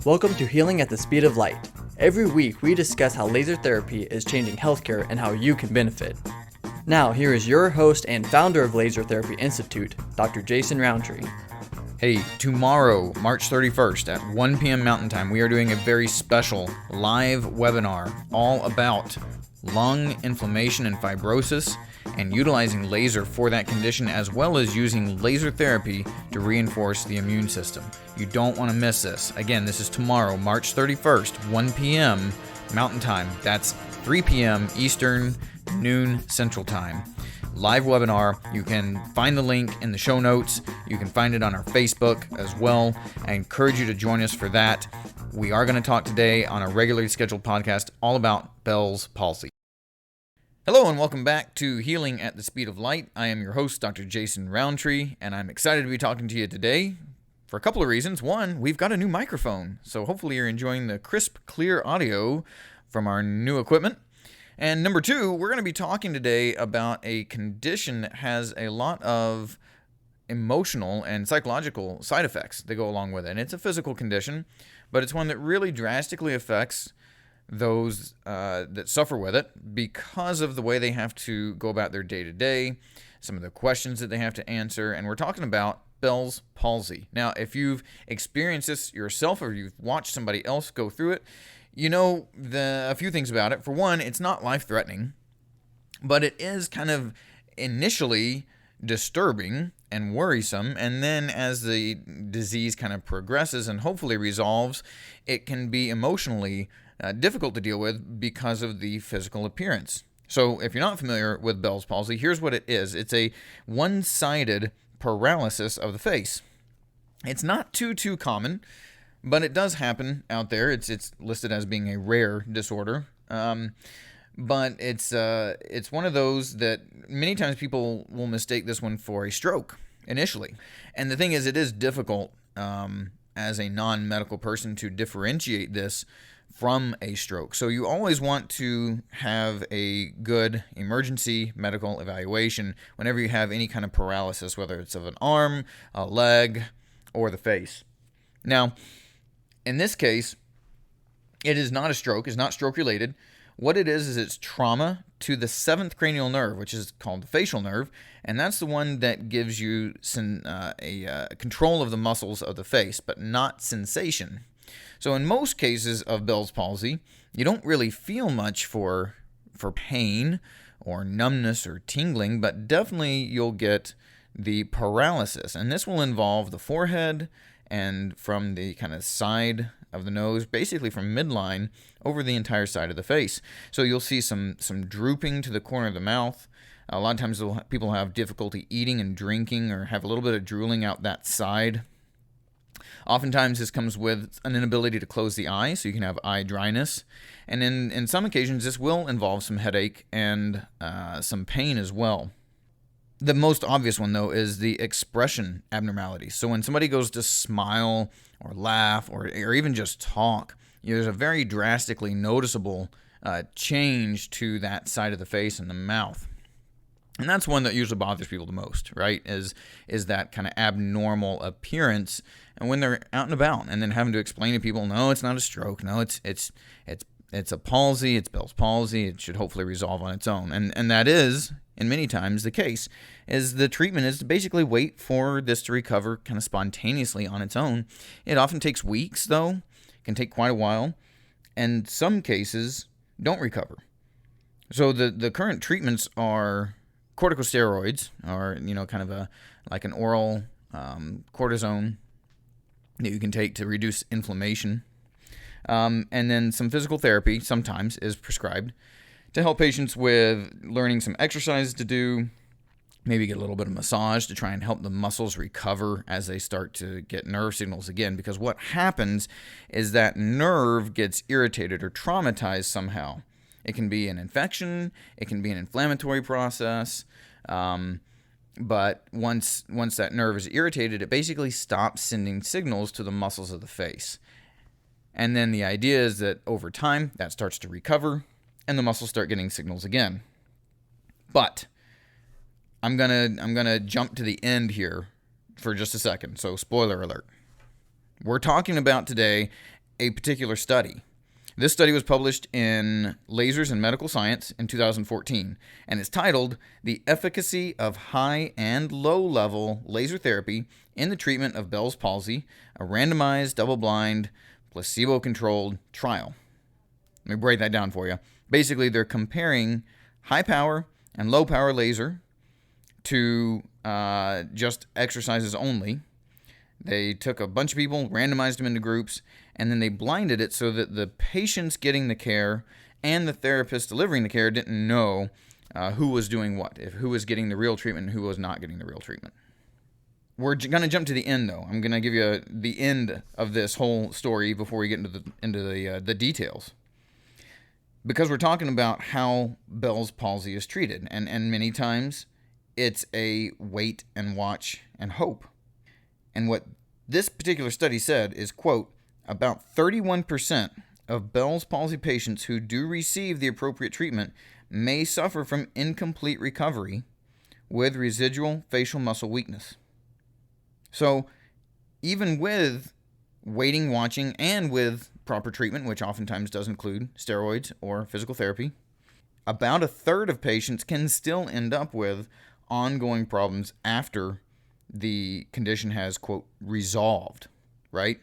Welcome to Healing at the Speed of Light. Every week we discuss how laser therapy is changing healthcare and how you can benefit. Now here is your host and founder of Laser Therapy Institute, Dr. Jason Roundtree. Hey, tomorrow, March 31st at 1 p.m. Mountain Time, we are doing a very special live webinar all about lung inflammation and fibrosis and utilizing laser for that condition, as well as using laser therapy to reinforce the immune system. You don't want to miss this. Again, this is tomorrow, March 31st, 1 p.m. Mountain Time. That's 3 p.m. Eastern, noon Central Time. Live webinar. You can find the link in the show notes. You can find it on our Facebook as well. I encourage you to join us for that. We are going to talk today on a regularly scheduled podcast all about Bell's palsy. Hello and welcome back to Healing at the Speed of Light. I am your host, Dr. Jason Roundtree, and I'm excited to be talking to you today for a couple of reasons. One, we've got a new microphone, so hopefully you're enjoying the crisp, clear audio from our new equipment. And number two, we're going to be talking today about a condition that has a lot of emotional and psychological side effects that go along with it. And it's a physical condition, but it's one that really drastically affects those that suffer with it because of the way they have to go about their day-to-day, some of the questions that they have to answer, and we're talking about Bell's palsy. Now, if you've experienced this yourself or you've watched somebody else go through it, you know a few things about it. For one, it's not life-threatening, but it is kind of initially disturbing and worrisome, and then as the disease kind of progresses and hopefully resolves, it can be emotionally difficult to deal with because of the physical appearance. So if you're not familiar with Bell's palsy, here's what it is. It's a one-sided paralysis of the face. It's not too common, but it does happen out there. It's listed as being a rare disorder, but it's one of those that many times people will mistake this one for a stroke initially. And the thing is, it is difficult as a non-medical person to differentiate this from a stroke. So you always want to have a good emergency medical evaluation whenever you have any kind of paralysis, whether it's of an arm, a leg, or the face. Now, in this case, it is not a stroke. It's not stroke related. What it is it's trauma to the seventh cranial nerve, which is called the facial nerve, and that's the one that gives you control of the muscles of the face, but not sensation. So in most cases of Bell's palsy, you don't really feel much for pain or numbness or tingling, but definitely you'll get the paralysis. And this will involve the forehead and from the kind of side of the nose, basically from midline over the entire side of the face. So you'll see some drooping to the corner of the mouth. A lot of times people have difficulty eating and drinking or have a little bit of drooling out that side. Oftentimes this comes with an inability to close the eye, so you can have eye dryness. And in some occasions this will involve some headache and some pain as well. The most obvious one, though, is the expression abnormality. So when somebody goes to smile or laugh or even just talk, there's a very drastically noticeable change to that side of the face and the mouth. And that's one that usually bothers people the most, right? Is that kind of abnormal appearance, and when they're out and about, and then having to explain to people, no, it's not a stroke, no, it's a palsy, it's Bell's palsy, it should hopefully resolve on its own, and that is, in many times, the case. Is the treatment is to basically wait for this to recover kind of spontaneously on its own. It often takes weeks, though, it can take quite a while, and some cases don't recover. So the current treatments are corticosteroids, or kind of like an oral cortisone that you can take to reduce inflammation, and then some physical therapy sometimes is prescribed to help patients with learning some exercises to do, maybe get a little bit of massage to try and help the muscles recover as they start to get nerve signals again, because what happens is that nerve gets irritated or traumatized somehow. It can be an infection, it can be an inflammatory process, but once that nerve is irritated, it basically stops sending signals to the muscles of the face. And then the idea is that over time, that starts to recover, and the muscles start getting signals again. But I'm gonna jump to the end here for just a second, so spoiler alert. We're talking about today a particular study. This study was published in Lasers in Medical Science in 2014, and it's titled The Efficacy of High and Low-Level Laser Therapy in the Treatment of Bell's Palsy, a randomized, double-blind, placebo-controlled trial. Let me break that down for you. Basically, they're comparing high-power and low-power laser to just exercises only. They took a bunch of people, randomized them into groups, and then they blinded it so that the patients getting the care and the therapist delivering the care didn't know who was doing what, who was getting the real treatment and who was not getting the real treatment. We're going to jump to the end, though. I'm going to give you the end of this whole story before we get into the details. Because we're talking about how Bell's palsy is treated, and many times it's a wait and watch and hope. And what this particular study said is, quote, about 31% of Bell's palsy patients who do receive the appropriate treatment may suffer from incomplete recovery with residual facial muscle weakness. So even with waiting, watching, and with proper treatment, which oftentimes does include steroids or physical therapy, about a third of patients can still end up with ongoing problems after the condition has, quote, resolved, right?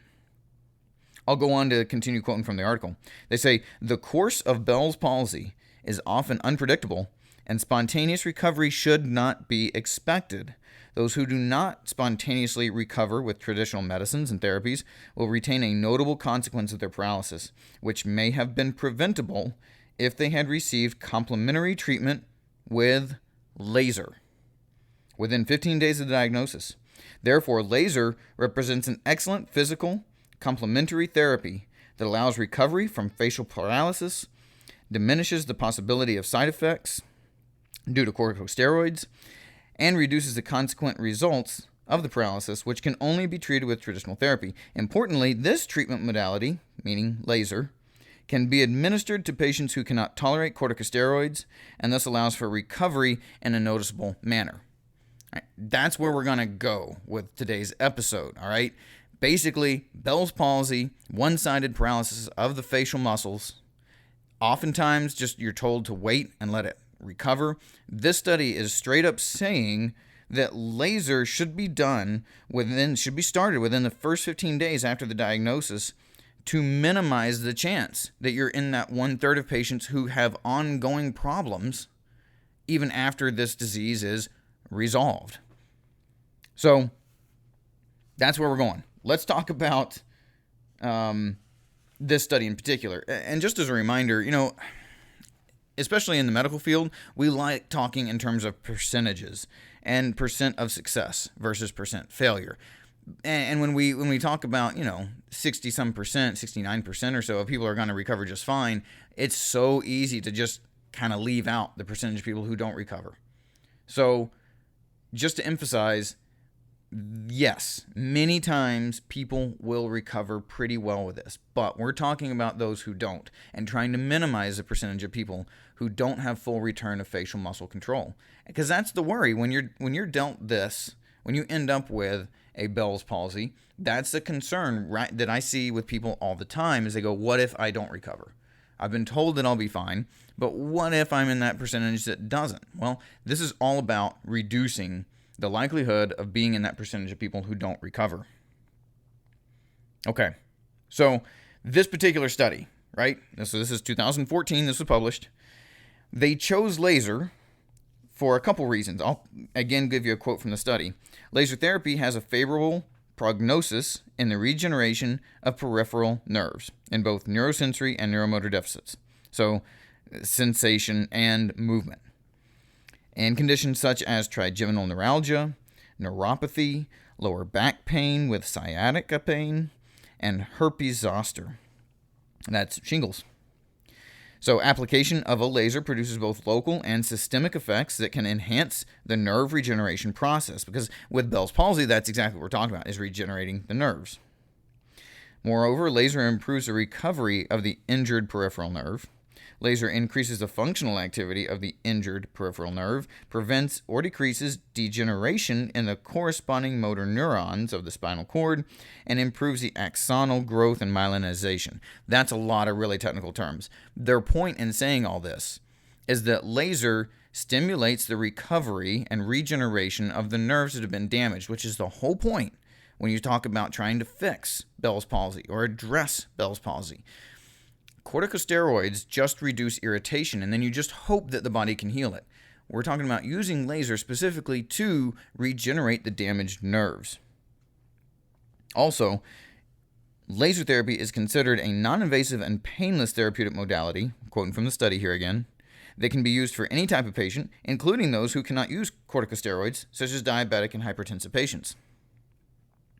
I'll go on to continue quoting from the article. They say, the course of Bell's palsy is often unpredictable, and spontaneous recovery should not be expected. Those who do not spontaneously recover with traditional medicines and therapies will retain a notable consequence of their paralysis, which may have been preventable if they had received complementary treatment with laser within 15 days of the diagnosis. Therefore, laser represents an excellent physical complementary therapy that allows recovery from facial paralysis, diminishes the possibility of side effects due to corticosteroids, and reduces the consequent results of the paralysis, which can only be treated with traditional therapy. Importantly, this treatment modality, meaning laser, can be administered to patients who cannot tolerate corticosteroids and thus allows for recovery in a noticeable manner. All right, that's where we're going to go with today's episode, all right? Basically, Bell's palsy, one-sided paralysis of the facial muscles. Oftentimes, just you're told to wait and let it recover. This study is straight up saying that laser should be started within the first 15 days after the diagnosis to minimize the chance that you're in that 1/3 of patients who have ongoing problems even after this disease is resolved. So that's where we're going. Let's talk about this study in particular. And just as a reminder, especially in the medical field, we like talking in terms of percentages and percent of success versus percent failure. And when we talk about, 60-some percent, 69% or so of people are going to recover just fine, it's so easy to just kind of leave out the percentage of people who don't recover. So just to emphasize, yes, many times people will recover pretty well with this, but we're talking about those who don't and trying to minimize the percentage of people who don't have full return of facial muscle control. Because that's the worry when you're dealt this, when you end up with a Bell's palsy, that's the concern, right, that I see with people all the time is they go, what if I don't recover? I've been told that I'll be fine, but what if I'm in that percentage that doesn't? Well, this is all about reducing the likelihood of being in that percentage of people who don't recover. Okay, so this particular study, right? This is 2014, this was published. They chose laser for a couple reasons. I'll again give you a quote from the study. Laser therapy has a favorable prognosis in the regeneration of peripheral nerves in both neurosensory and neuromotor deficits, so sensation and movement, and conditions such as trigeminal neuralgia, neuropathy, lower back pain with sciatica pain, and herpes zoster. That's shingles. So application of a laser produces both local and systemic effects that can enhance the nerve regeneration process, because with Bell's palsy, that's exactly what we're talking about, is regenerating the nerves. Moreover, laser improves the recovery of the injured peripheral nerve. Laser increases the functional activity of the injured peripheral nerve, prevents or decreases degeneration in the corresponding motor neurons of the spinal cord, and improves the axonal growth and myelinization. That's a lot of really technical terms. Their point in saying all this is that laser stimulates the recovery and regeneration of the nerves that have been damaged, which is the whole point when you talk about trying to fix Bell's palsy or address Bell's palsy. Corticosteroids just reduce irritation, and then you just hope that the body can heal it. We're talking about using laser specifically to regenerate the damaged nerves. Also, laser therapy is considered a non-invasive and painless therapeutic modality, quoting from the study here again, that can be used for any type of patient, including those who cannot use corticosteroids, such as diabetic and hypertensive patients.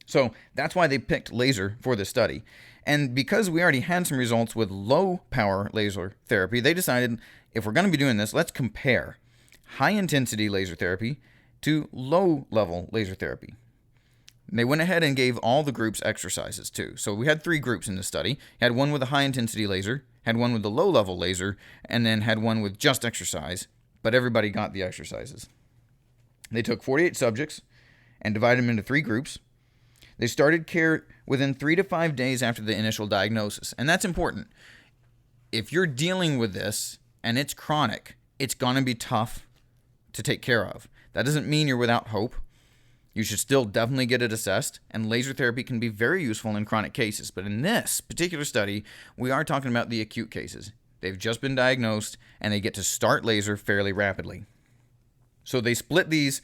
So that's why they picked laser for this study. And because we already had some results with low power laser therapy, they decided if we're going to be doing this, let's compare high intensity laser therapy to low level laser therapy. They went ahead and gave all the groups exercises too. So we had 3 groups in this study. You had one with a high intensity laser, had one with the low level laser, and then had one with just exercise, but everybody got the exercises. They took 48 subjects and divided them into 3 groups. They started care within 3 to 5 days after the initial diagnosis. And that's important. If you're dealing with this and it's chronic, it's going to be tough to take care of. That doesn't mean you're without hope. You should still definitely get it assessed, and laser therapy can be very useful in chronic cases. But in this particular study, we are talking about the acute cases. They've just been diagnosed, and they get to start laser fairly rapidly. So they split these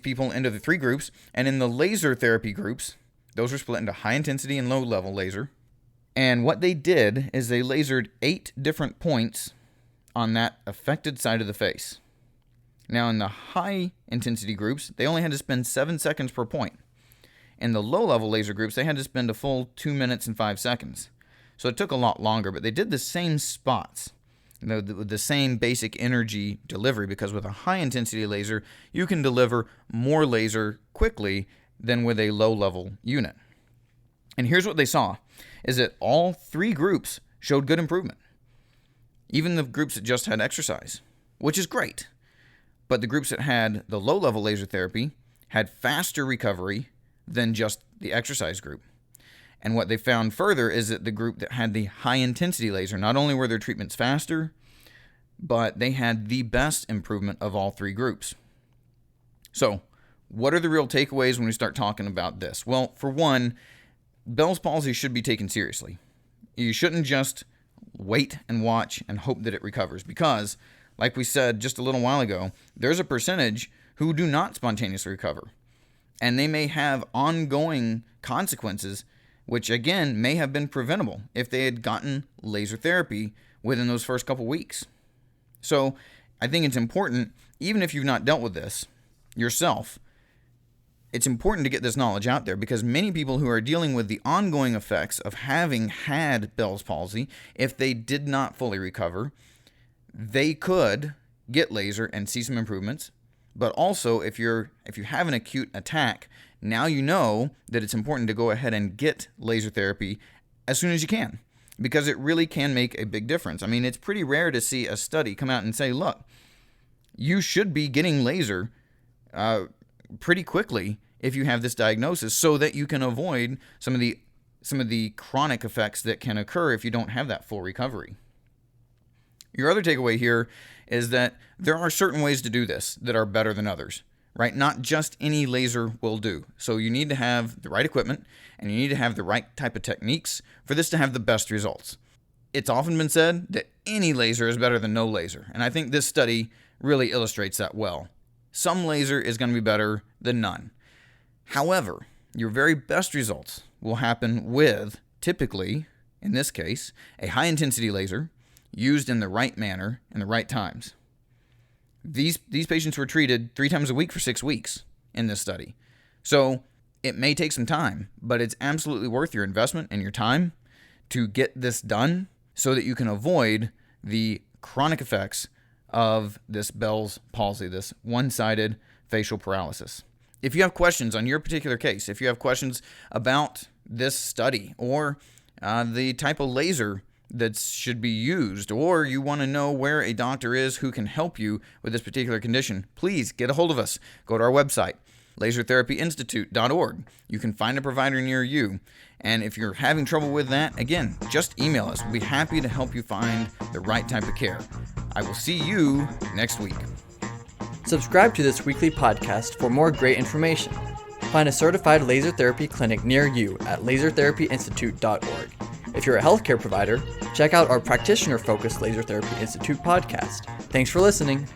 people into the 3 groups, and in the laser therapy groups, those were split into high intensity and low level laser. And what they did is they lasered 8 different points on that affected side of the face. Now in the high intensity groups, they only had to spend 7 seconds per point. In the low level laser groups, they had to spend a full 2 minutes and 5 seconds. So it took a lot longer, but they did the same spots. The same basic energy delivery, because with a high intensity laser, you can deliver more laser quickly than with a low level unit. And here's what they saw, is that all 3 groups showed good improvement. Even the groups that just had exercise, which is great. But the groups that had the low level laser therapy had faster recovery than just the exercise group. And what they found further is that the group that had the high intensity laser, not only were their treatments faster, but they had the best improvement of all 3 groups. So, what are the real takeaways when we start talking about this? Well, for one, Bell's palsy should be taken seriously. You shouldn't just wait and watch and hope that it recovers, because, like we said just a little while ago, there's a percentage who do not spontaneously recover. And they may have ongoing consequences, which again may have been preventable if they had gotten laser therapy within those first couple weeks. So I think it's important, even if you've not dealt with this yourself, it's important to get this knowledge out there, because many people who are dealing with the ongoing effects of having had Bell's palsy, if they did not fully recover, they could get laser and see some improvements. But also, if you have an acute attack, now you know that it's important to go ahead and get laser therapy as soon as you can, because it really can make a big difference. I mean, it's pretty rare to see a study come out and say, look, you should be getting laser pretty quickly if you have this diagnosis, so that you can avoid some of the chronic effects that can occur if you don't have that full recovery. Your other takeaway here is that there are certain ways to do this that are better than others, right? Not just any laser will do. So you need to have the right equipment, and you need to have the right type of techniques for this to have the best results. It's often been said that any laser is better than no laser, and I think this study really illustrates that well. Some laser is going to be better than none. However, your very best results will happen with, typically, in this case, a high-intensity laser used in the right manner and the right times. These patients were treated 3 times a week for 6 weeks in this study. So it may take some time, but it's absolutely worth your investment and your time to get this done so that you can avoid the chronic effects of this Bell's palsy, this one-sided facial paralysis. If you have questions on your particular case, if you have questions about this study or the type of laser that should be used, or you want to know where a doctor is who can help you with this particular condition, please get a hold of us. Go to our website, lasertherapyinstitute.org. You can find a provider near you. And if you're having trouble with that, again, just email us. We'll be happy to help you find the right type of care. I will see you next week. Subscribe to this weekly podcast for more great information. Find a certified laser therapy clinic near you at lasertherapyinstitute.org. If you're a healthcare provider, check out our practitioner-focused Laser Therapy Institute podcast. Thanks for listening.